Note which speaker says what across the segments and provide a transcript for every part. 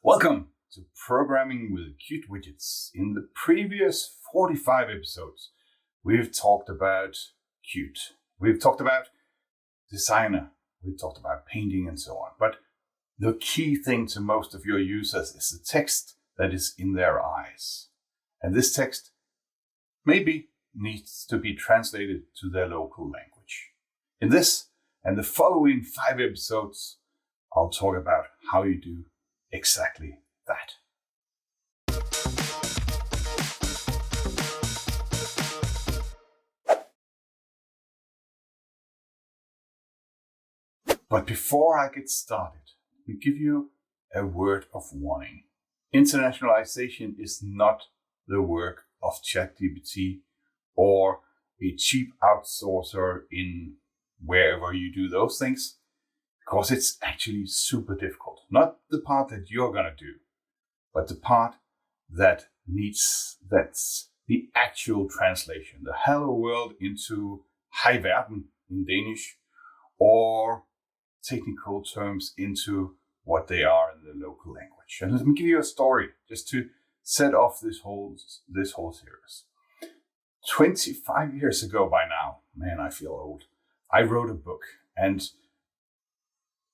Speaker 1: Welcome to Programming with Qt Widgets. In the previous 45 episodes, we've talked about Qt. We've talked about Designer. We've talked about painting and so on. But the key thing to most of your users is the text that is in their eyes. And this text maybe needs to be translated to their local language. In this and the following 5 episodes, I'll talk about how you do exactly that. But before I get started, let me give you a word of warning. Internationalization is not the work of ChatGPT or a cheap outsourcer in wherever you do those things, because it's actually super difficult. Not the part that you're going to do, but the part that's the actual translation. The hello world into hej verden in Danish, or technical terms into what they are in the local language. And let me give you a story just to set off this whole series. 25 years ago by now, man, I feel old, I wrote a book. And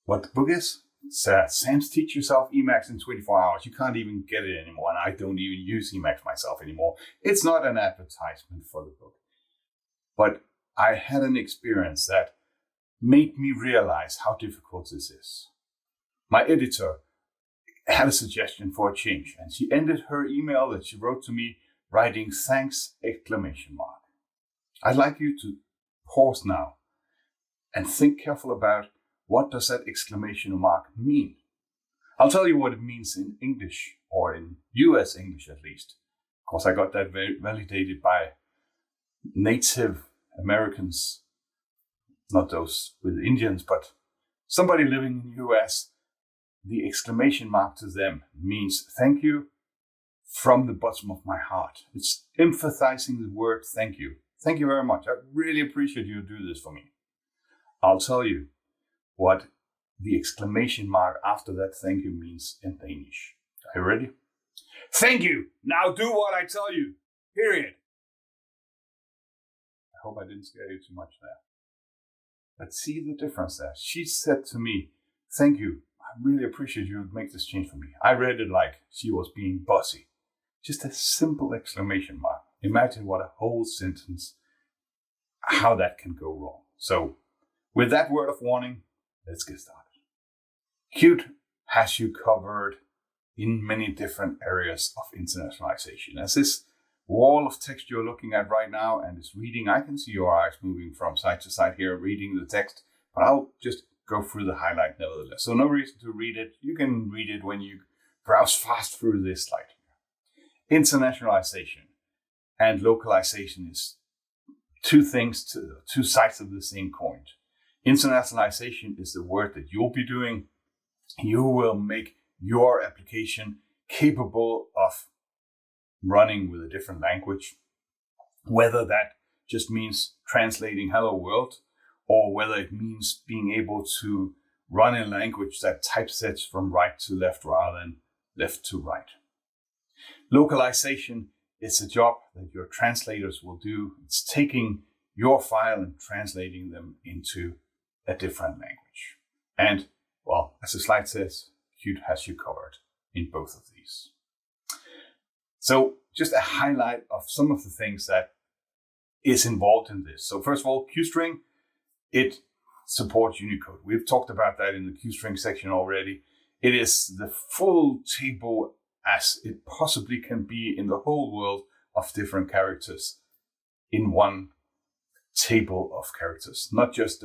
Speaker 1: what the book is? It's Sam's Teach Yourself Emacs in 24 hours. You can't even get it anymore. And I don't even use Emacs myself anymore. It's not an advertisement for the book. But I had an experience that made me realize how difficult this is. My editor had a suggestion for a change, and she ended her email that she wrote to me writing "thanks!" I'd like you to pause now and think careful about what does that exclamation mark mean. I'll tell you what it means in English, or in US English at least, because I got that validated by Native Americans, not those with Indians, but somebody living in the US. The exclamation mark to them means thank you from the bottom of my heart. It's emphasizing the word thank you. Thank you very much. I really appreciate you do this for me. I'll tell you what the exclamation mark after that thank you means in Danish. Are you ready? Thank you. Now do what I tell you. Period. I hope I didn't scare you too much there. But see the difference there. She said to me, thank you. I really appreciate you make this change for me. I read it like she was being bossy. Just a simple exclamation mark. Imagine what a whole sentence, how that can go wrong. So with that word of warning, let's get started. Qt has you covered in many different areas of internationalization. As this wall of text you're looking at right now and is reading, I can see your eyes moving from side to side here, reading the text, but I'll just go through the highlight nevertheless. So no reason to read it. You can read it when you browse fast through this slide here. Internationalization and localization is two sides of the same coin. Internationalization is the work that you'll be doing. You will make your application capable of running with a different language, whether that just means translating hello world, or whether it means being able to run in a language that typesets from right to left rather than left to right. Localization is a job that your translators will do. It's taking your file and translating them into a different language. And, well, as the slide says, Qt has you covered in both of these. So just a highlight of some of the things that is involved in this. So first of all, QString, it supports Unicode. We've talked about that in the QString section already. It is the full table as it possibly can be in the whole world of different characters in one table of characters, not just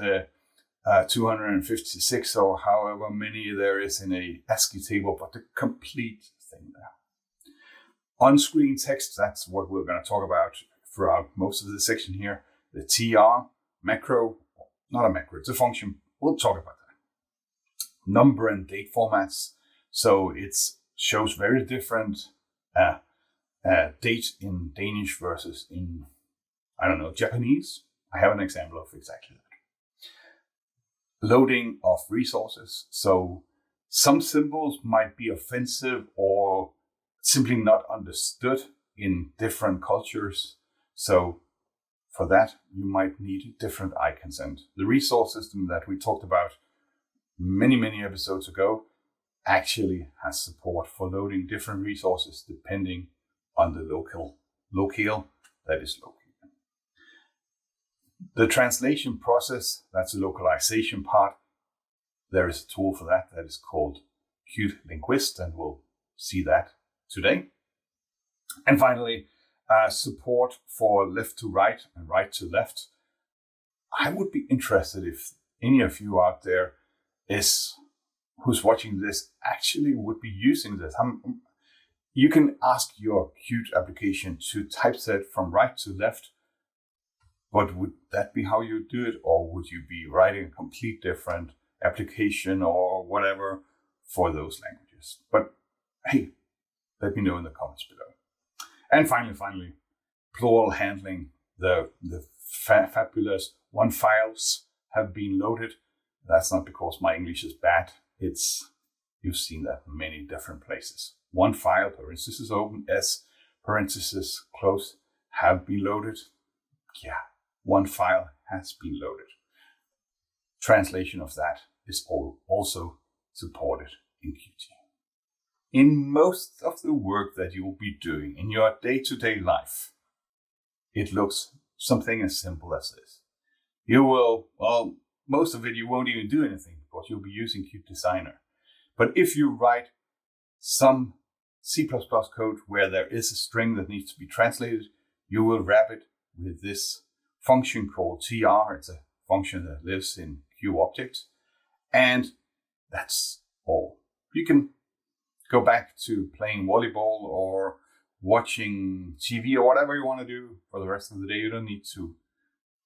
Speaker 1: 256 or however many there is in a ASCII table, but the complete thing there. On-screen text, that's what we're going to talk about throughout most of the section here. The TR, macro, not a macro, it's a function. We'll talk about that. Number and date formats. So it shows very different date in Danish versus in, Japanese. I have an example of exactly that. Loading of resources. So Some symbols might be offensive or simply not understood in different cultures. So for that, you might need different icons. And the resource system that we talked about many episodes ago actually has support for loading different resources depending on the locale that is located. The translation process, that's the localization part. There is a tool for that is called Qt Linguist, and we'll see that today. And finally, support for left to right and right to left. I would be interested if any of you out there who's watching this actually would be using this. You can ask your Qt application to typeset from right to left, but would that be how you do it? Or would you be writing a complete different application or whatever for those languages? But hey, let me know in the comments below. And finally, plural handling. The fabulous one files have been loaded. That's not because my English is bad. You've seen that in many different places. One file, parenthesis open, S, parenthesis close, have been loaded. Yeah, one file has been loaded. Translation of that is also supported in Qt. In most of the work that you will be doing in your day-to-day life, it looks something as simple as this. Most of it you won't even do anything because you'll be using Qt Designer. But if you write some C++ code where there is a string that needs to be translated, you will wrap it with this function called tr. It's a function that lives in QObjects. And that's all. You can go back to playing volleyball or watching TV or whatever you want to do for the rest of the day. You don't need to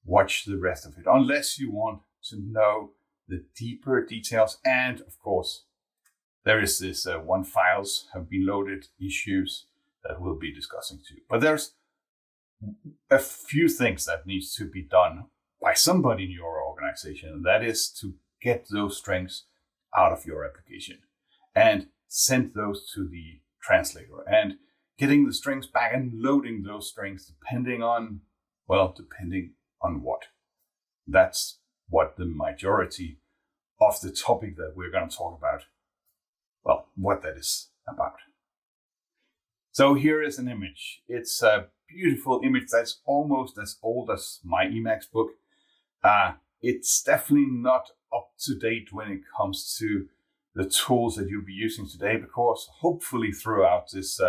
Speaker 1: watch the rest of it unless you want to know the deeper details. And of course, there is this one files have been loaded issues that we'll be discussing too. But there's a few things that needs to be done by somebody in your organization. And that is to get those strings out of your application and send those to the translator, and getting the strings back and loading those strings depending on what. That's what the majority of the topic that we're going to talk about, what that is about. So here is an image. It's a beautiful image that's almost as old as my Emacs book. It's definitely not up to date when it comes to the tools that you'll be using today, because hopefully throughout this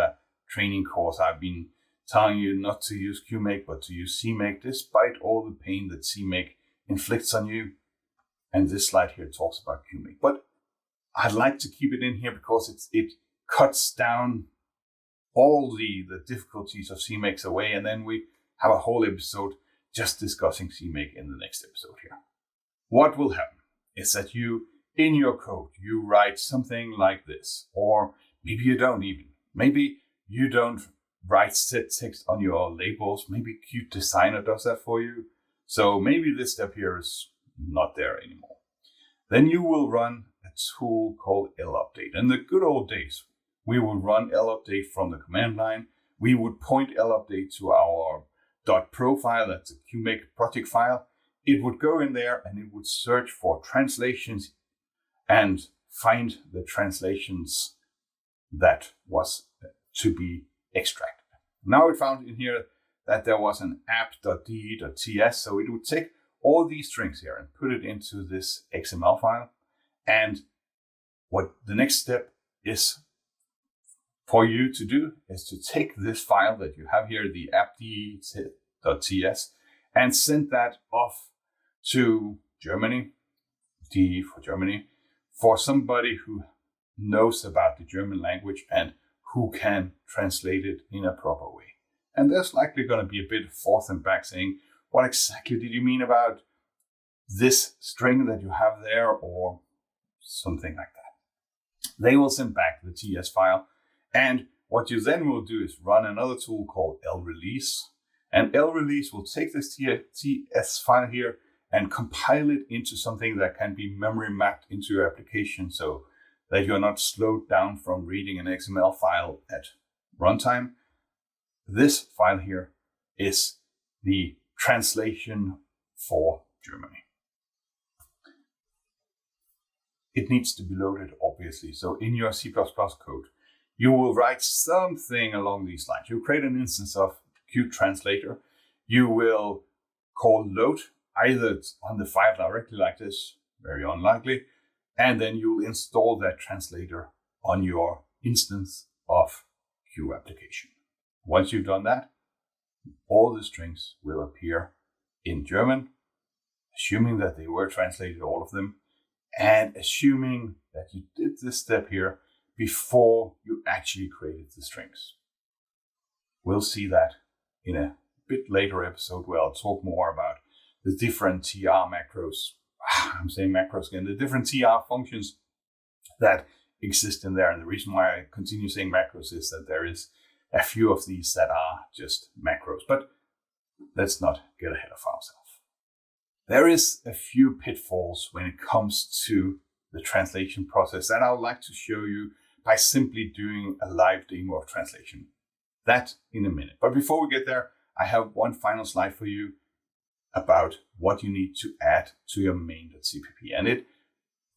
Speaker 1: training course, I've been telling you not to use QMake, but to use CMake, despite all the pain that CMake inflicts on you. And this slide here talks about QMake. But I'd like to keep it in here because it cuts down all the difficulties of CMake away. And then we have a whole episode just discussing CMake in the next episode here. What will happen is that in your code, you write something like this, or maybe you don't even. Maybe you don't write set text on your labels. Maybe Qt Designer does that for you. So maybe this step here is not there anymore. Then you will run a tool called lupdate. In the good old days, we would run lupdate from the command line. We would point lupdate to our .pro file, that's a QMake project file. It would go in there and it would search for translations and find the translations that was to be extracted. Now it found in here that there was an app.de.ts, so it would take all these strings here and put it into this XML file. And what the next step is for you to do is to take this file that you have here, the app.de.ts, and send that off to Germany, D for Germany, for somebody who knows about the German language and who can translate it in a proper way. And there's likely going to be a bit forth and back saying, what exactly did you mean about this string that you have there, or something like that. They will send back the TS file. And what you then will do is run another tool called lrelease. And lrelease will take this TS file here and compile it into something that can be memory mapped into your application. So that you're not slowed down from reading an XML file at runtime. This file here is the translation for Germany. It needs to be loaded, obviously. So in your C++ code, you will write something along these lines. You create an instance of Qt translator. You will call load, either on the file directly like this, very unlikely, and then you'll install that translator on your instance of Qt application. Once you've done that, all the strings will appear in German, assuming that they were translated, all of them, and assuming that you did this step here before you actually created the strings. We'll see that in a bit later episode where I'll talk more about the different TR macros. I'm saying macros again, the different TR functions that exist in there. And the reason why I continue saying macros is that there is a few of these that are just macros. But let's not get ahead of ourselves. There is a few pitfalls when it comes to the translation process that I would like to show you by simply doing a live demo of translation. That in a minute. But before we get there, I have one final slide for you about what you need to add to your main.cpp. And it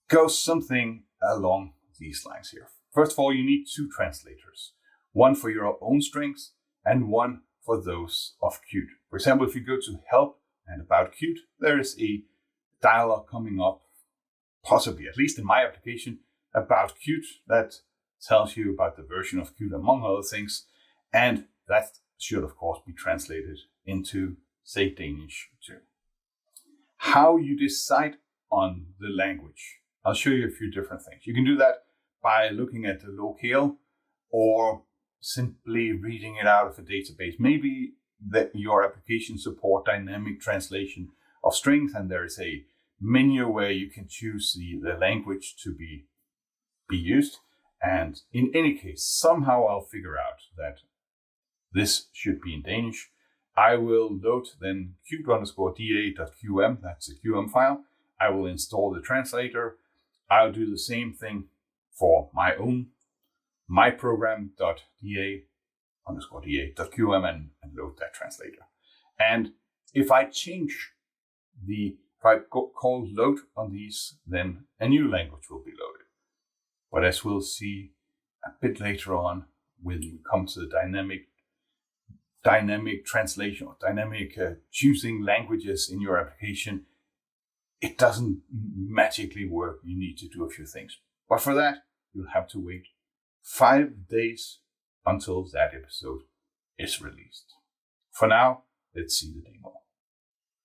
Speaker 1: goes something along these lines here. First of all, you need two translators. One for your own strings and one for those of Qt. For example, if you go to help and about Qt, there is a dialog coming up, possibly, at least in my application, about Qt that tells you about the version of Qt, among other things. And that should, of course, be translated into, say, Danish too. How you decide on the language. I'll show you a few different things. You can do that by looking at the locale or simply reading it out of a database. Maybe that your application support dynamic translation of strings, and there is a menu where you can choose the language to be used. And in any case, somehow I'll figure out that this should be in Danish. I will load then qt_da.qm, that's a QM file. I will install the translator. I'll do the same thing for my own myprogram.da_da.qm and load that translator. And if I call load on these, then a new language will be loaded. But as we'll see a bit later on, when we come to the dynamic translation or dynamic choosing languages in your application, it doesn't magically work. You need to do a few things. But for that, you'll have to wait 5 days until that episode is released. For now, let's see the demo.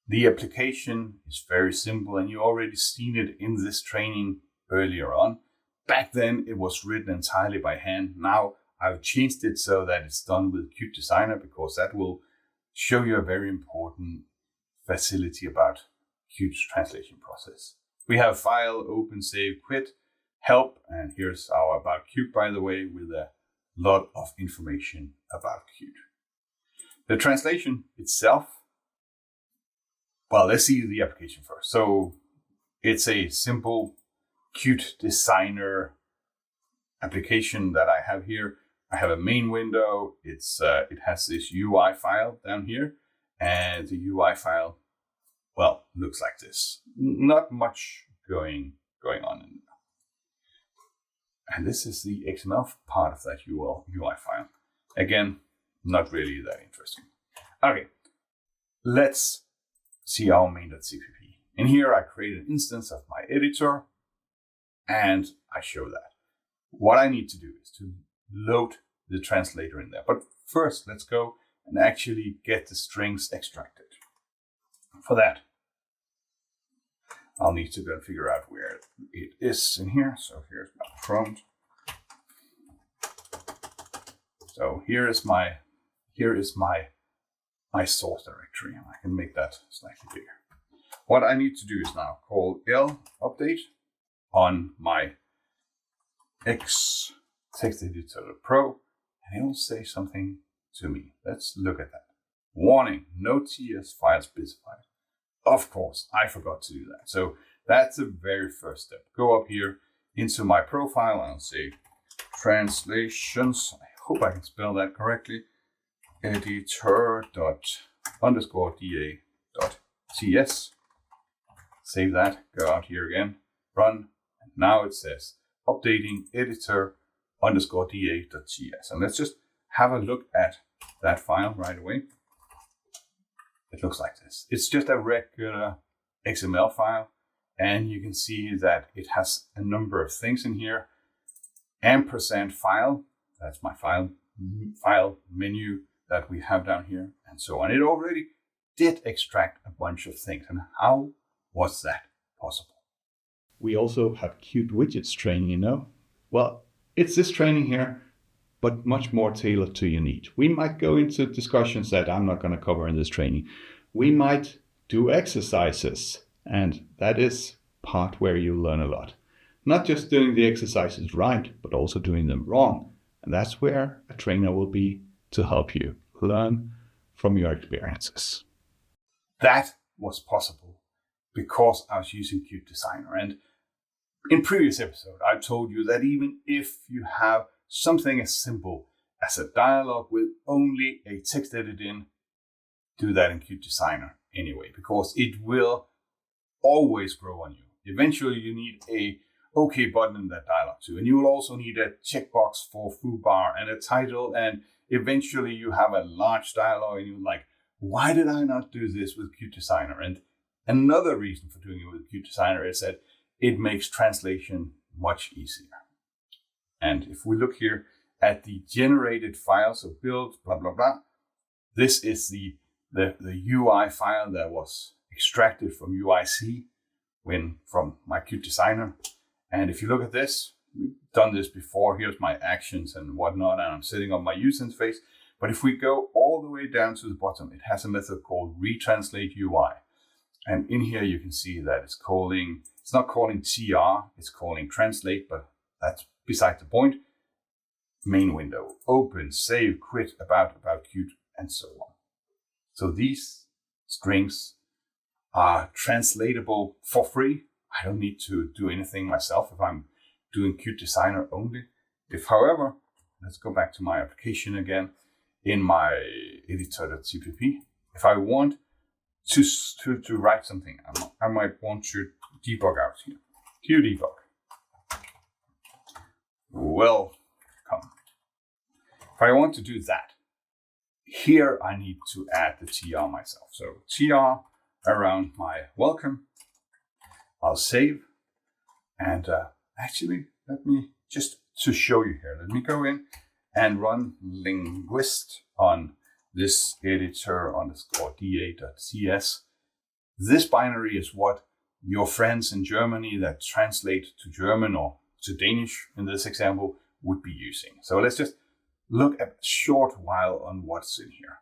Speaker 1: The application is very simple, and you already seen it in this training earlier on. Back then, it was written entirely by hand. Now, I've changed it so that it's done with Qt Designer, because that will show you a very important facility about Qt's translation process. We have file, open, save, quit, help, and here's our about Qt, by the way, with a lot of information about Qt. The translation itself, well, let's see the application first. So it's a simple Qt Designer application that I have here. I have a main window. It has this UI file down here, and the UI file, well, looks like this. Not much going on in there. And this is the XML part of that UI file. Again, not really that interesting. Okay, let's see our main.cpp. In here, I create an instance of my editor, and I show that. What I need to do is to load the translator in there. But first, let's go and actually get the strings extracted. For that, I'll need to go and figure out where it is in here. So here's my prompt. So here is my source directory. I can make that slightly bigger. What I need to do is now call lupdate on my X text editor pro, and it will say something to me. Let's look at that. Warning, no TS file specified. Of course, I forgot to do that. So that's the very first step. Go up here into my profile. I'll say translations. I hope I can spell that correctly. editor._da.ts. Save that, go out here again, run. And now it says updating editor_da.ts. And let's just have a look at that file right away. It looks like this. It's just a regular XML file. And you can see that it has a number of things in here. &file, that's my file menu that we have down here, and so on. It already did extract a bunch of things. And how was that possible?
Speaker 2: We also have Qt Widgets training, you know? Well, it's this training here, but much more tailored to your need. We might go into discussions that I'm not going to cover in this training. We might do exercises, and that is part where you learn a lot. Not just doing the exercises right, but also doing them wrong. And that's where a trainer will be to help you learn from your experiences.
Speaker 1: That was possible because I was using Qt Designer. And in previous episode, I told you that even if you have something as simple as a dialog with only a text edit in, do that in Qt Designer anyway, because it will always grow on you. Eventually you need a OK button in that dialog too. And you will also need a checkbox for foobar and a title. And eventually you have a large dialog and you're like, why did I not do this with Qt Designer? And another reason for doing it with Qt Designer is that it makes translation much easier. And if we look here at the generated file, so build, blah, blah, blah, this is the UI file that was extracted from UIC from my Qt Designer. And if you look at this, we've done this before. Here's my actions and whatnot, and I'm setting up my user interface. But if we go all the way down to the bottom, it has a method called retranslate UI. And in here, you can see that it's not calling tr, it's calling translate, but that's beside the point. Main window, open, save, quit, about Qt, and so on. So these strings are translatable for free. I don't need to do anything myself if I'm doing Qt Designer only. If, however, let's go back to my application again in my editor.cpp. If I want to write something, I might want to debug out here. Qdebug. Welcome. If I want to do that, here I need to add the tr myself. So tr around my welcome. I'll save. And actually, let me just to show you here, let me go in and run Linguist on this editor_da.cs. This binary is what your friends in Germany that translate to German or to Danish in this example would be using. So let's just look a short while on what's in here.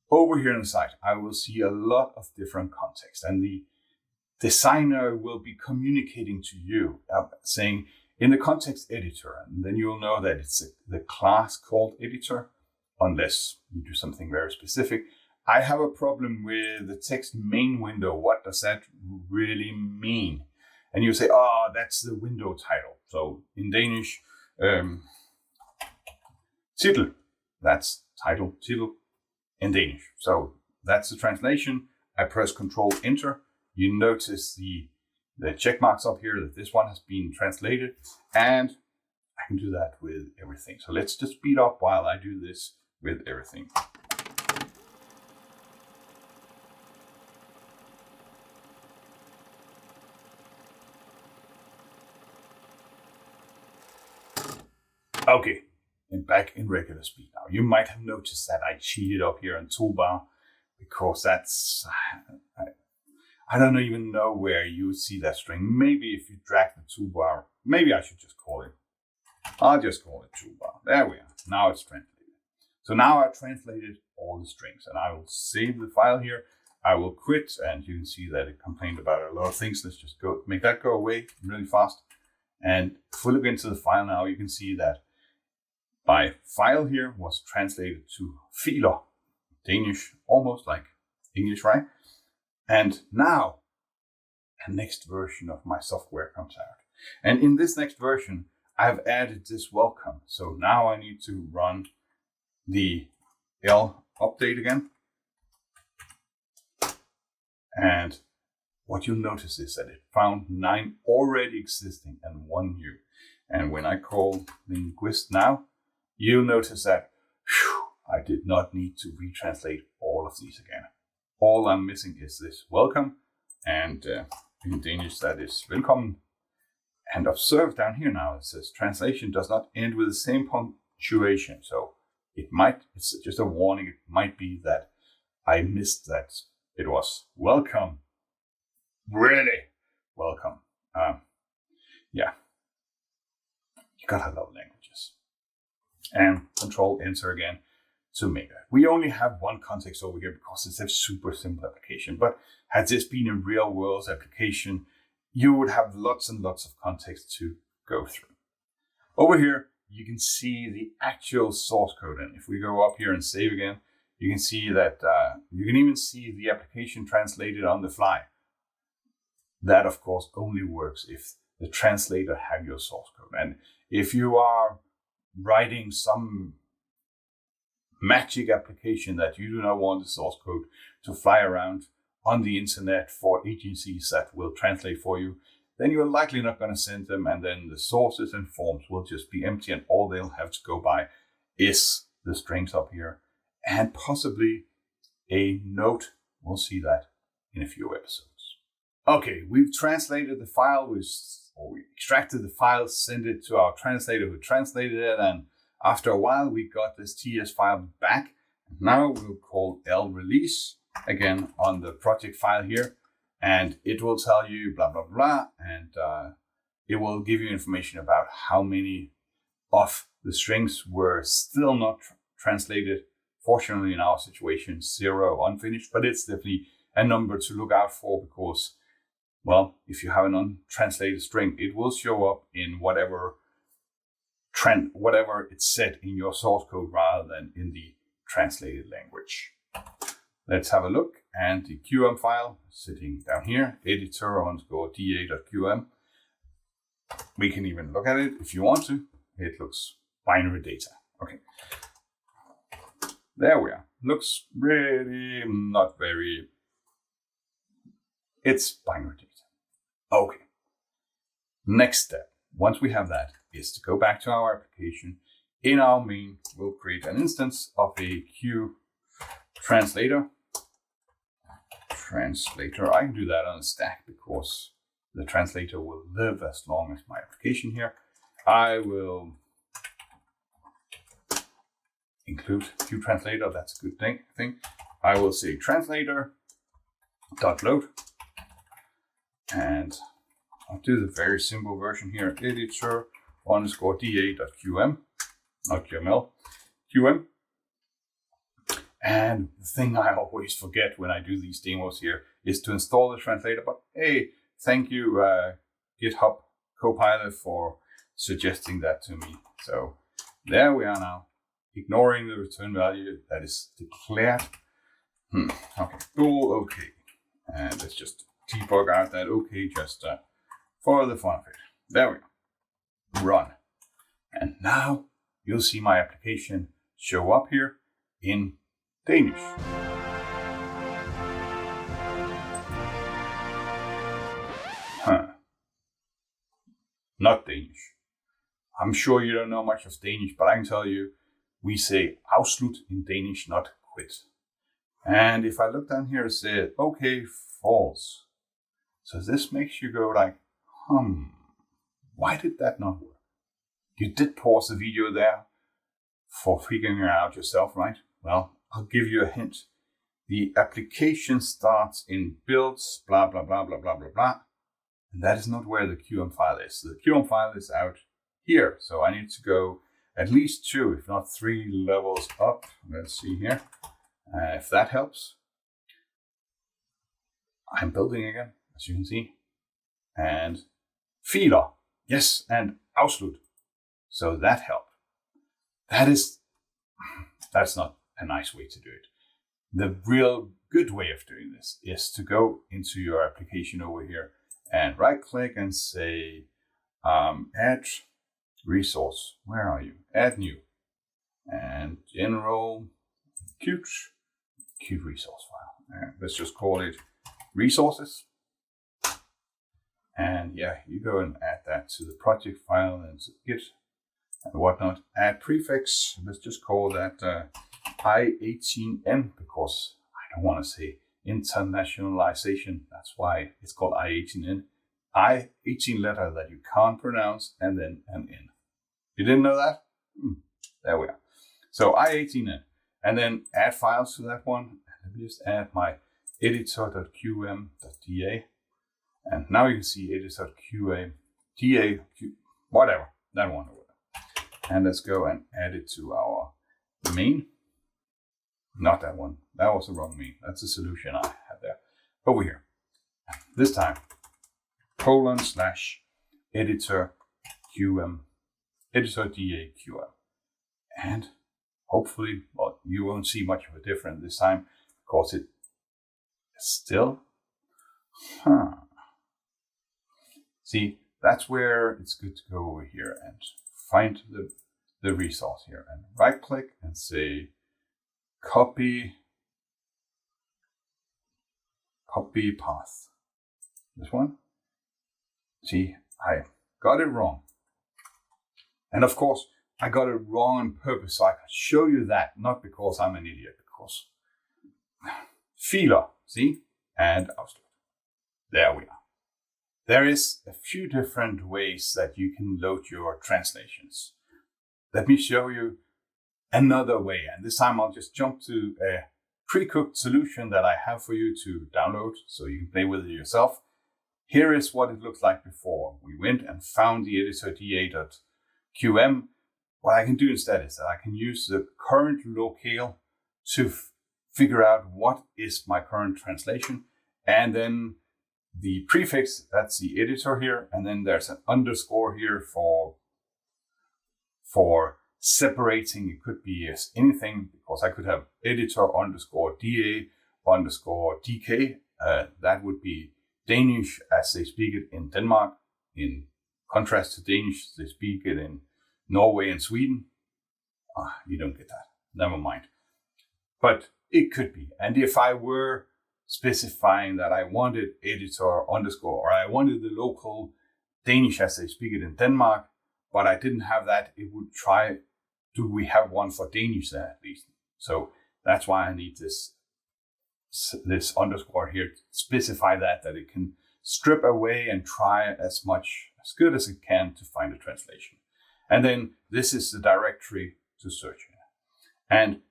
Speaker 1: Over here on the side, I will see a lot of different context, and the designer will be communicating to you, saying in the context editor, and then you'll know that it's the class called editor, unless you do something very specific. I have a problem with the text main window. What does that really mean? And you say, oh, that's the window title. So in Danish, titel, that's title, titel in Danish. So that's the translation. I press Control Enter. You notice the check marks up here that this one has been translated, and I can do that with everything. So let's just speed up while I do this with everything. Okay, and back in regular speed now. You might have noticed that I cheated up here on toolbar because that's, I don't even know where you would see that string. Maybe if you drag the toolbar, maybe I should just call it. I'll just call it toolbar. There we are. Now it's translated. So now I've translated all the strings, and I will save the file here. I will quit, and you can see that it complained about a lot of things. Let's just make that go away really fast. And if we look into the file now, you can see that my file here was translated to filer, Danish, almost like English, right? And now a next version of my software comes out. And in this next version, I've added this welcome. So now I need to run the lupdate again. And what you'll notice is that it found 9 already existing and 1 new. And when I call Linguist now, you'll notice that I did not need to retranslate all of these again. All I'm missing is this welcome, and in Danish that is velkommen. And observe down here now, it says translation does not end with the same punctuation. So it's just a warning. It might be that I missed that it was welcome. Really welcome. Yeah. You gotta love languages. And Control Enter again to make that. We only have one context over here because it's a super simple application. But had this been a real world application, you would have lots and lots of context to go through. Over here, you can see the actual source code. And if we go up here and save again, you can see that you can even see the application translated on the fly. That, of course, only works if the translator have your source code. And if you are writing some magic application that you do not want the source code to fly around on the internet for agencies that will translate for you, then you're likely not going to send them, and then the sources and forms will just be empty, and all they'll have to go by is the strings up here and possibly a note. We'll see that in a few episodes. Okay, we've translated the file, we extracted the file, sent it to our translator who translated it, and after a while we got this TS file back. Now we'll call lrelease again on the project file here, and it will tell you blah blah blah, and it will give you information about how many of the strings were still not translated. Fortunately, in our situation, 0 unfinished, but it's definitely a number to look out for because, well, if you have an untranslated string, it will show up in whatever it's set in your source code rather than in the translated language. Let's have a look. And the QM file sitting down here, editor_da.qm. We can even look at it if you want to. It looks binary data. Okay. There we are. Looks really not very. It's binary data. Okay. Next step, once we have that, is to go back to our application. In our main, we'll create an instance of a Q translator. I can do that on a stack because the translator will live as long as my application here. I will include Q translator. That's a good thing. I will say translator.load, and I'll do the very simple version here, editor_da.qm, not QML, QM. And the thing I always forget when I do these demos here is to install the translator. But hey, thank you, GitHub Copilot, for suggesting that to me. So there we are now, ignoring the return value that is declared. Okay, all okay. And let's just debug out that okay just for the fun of it. There we go. Run. And now you'll see my application show up here in Danish. Not Danish. I'm sure you don't know much of Danish, but I can tell you we say afslut in Danish, not quit. And if I look down here, it says, okay, false. So this makes you go like, why did that not work? You did pause the video there for figuring it out yourself, right? Well, I'll give you a hint. The application starts in builds, blah, blah, blah, blah, blah, blah, blah. And that is not where the QM file is. The QM file is out here. So I need to go at least 2, if not 3 levels up. Let's see here. If that helps. I'm building again, as you can see. And Fehler. Yes, and afslut. So that helped. That's not a nice way to do it. The real good way of doing this is to go into your application over here and right click and say Add resource. Where are you? Add new. And general Qt resource file. And let's just call it resources. And yeah, you go and add that to the project file and git and whatnot. Add prefix. Let's just call that I18N because I don't want to say internationalization. That's why it's called I18N. I18 letter that you can't pronounce and then an N. You didn't know that? There we are. So I18N. And then add files to that one. Let me just add my editor.qm.da. And now you can see editor.qa, whatever, that one. And let's go and add it to our main. Not that one. That was the wrong main. That's the solution I had there. Over here. This time, :editor.qm, editor.da qm. And hopefully, well, you won't see much of a difference this time because it is still, See, that's where it's good to go over here and find the resource here and right click and say copy path. This one. See, I got it wrong. And of course, I got it wrong on purpose so I can show you that, not because I'm an idiot, because Fehler, see? And Ausdruck. There we are. There is a few different ways that you can load your translations. Let me show you another way. And this time I'll just jump to a pre-cooked solution that I have for you to download so you can play with it yourself. Here is what it looked like before. We went and found the editor.da.qm. What I can do instead is that I can use the current locale to figure out what is my current translation. And then the prefix, that's the editor here. And then there's an underscore here for separating. It could be as anything because I could have editor_da_dk. That would be Danish as they speak it in Denmark. In contrast to Danish, they speak it in Norway and Sweden. You don't get that. Never mind. But it could be. And if I were specifying that I wanted editor_, or I wanted the local Danish as they speak it in Denmark, but I didn't have that, it would try, do we have one for Danish there at least? So that's why I need this underscore here to specify that it can strip away and try as good as it can to find a translation. And then this is the directory to search in. And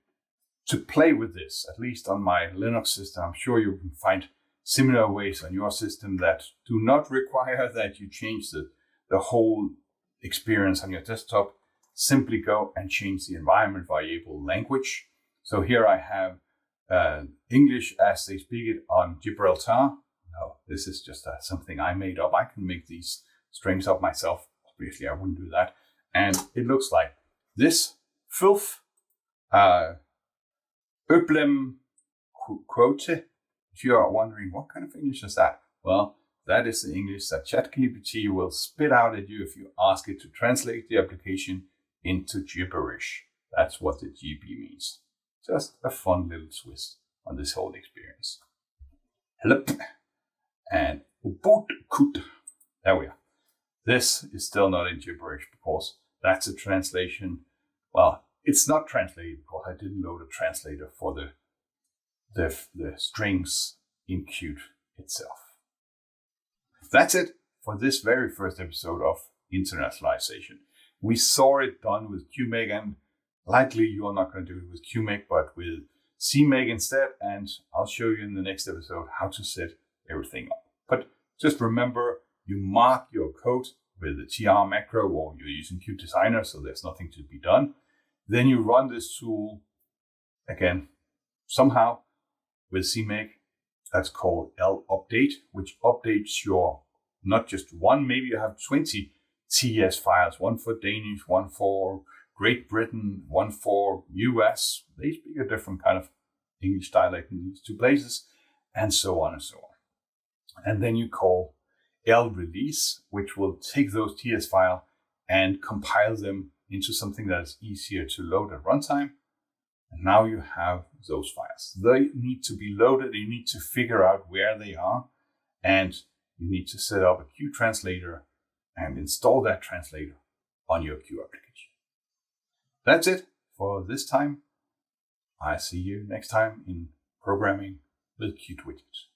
Speaker 1: to play with this, at least on my Linux system, I'm sure you can find similar ways on your system that do not require that you change the whole experience on your desktop. Simply go and change the environment variable language. So here I have English as they speak it on Gibraltar. No, this is just something I made up. I can make these strings up myself. Obviously, I wouldn't do that. And it looks like this filth. Öblem quote. If you are wondering what kind of English is that, well, that is the English that ChatGPT will spit out at you if you ask it to translate the application into gibberish. That's what the GB means. Just a fun little twist on this whole experience. Hello. And Ubuntu. There we are. This is still not in gibberish because that's a translation. Well, it's not translated because I didn't load a translator for the strings in Qt itself. That's it for this very first episode of Internationalization. We saw it done with Qmake, and likely you're not going to do it with Qmake, but with CMake instead. And I'll show you in the next episode how to set everything up. But just remember, you mark your code with the tr macro, or you're using Qt Designer, so there's nothing to be done. Then you run this tool again, somehow with CMake. That's called lupdate, which updates your, not just one, maybe you have 20 TS files, one for Danish, one for Great Britain, one for US. They speak a different kind of English dialect in these two places, and so on and so on. And then you call lrelease, which will take those TS files and compile them into something that is easier to load at runtime. And now you have those files. They need to be loaded. You need to figure out where they are, and you need to set up a Qt translator and install that translator on your Qt application. That's it for this time. I see you next time in programming with Qt Widgets.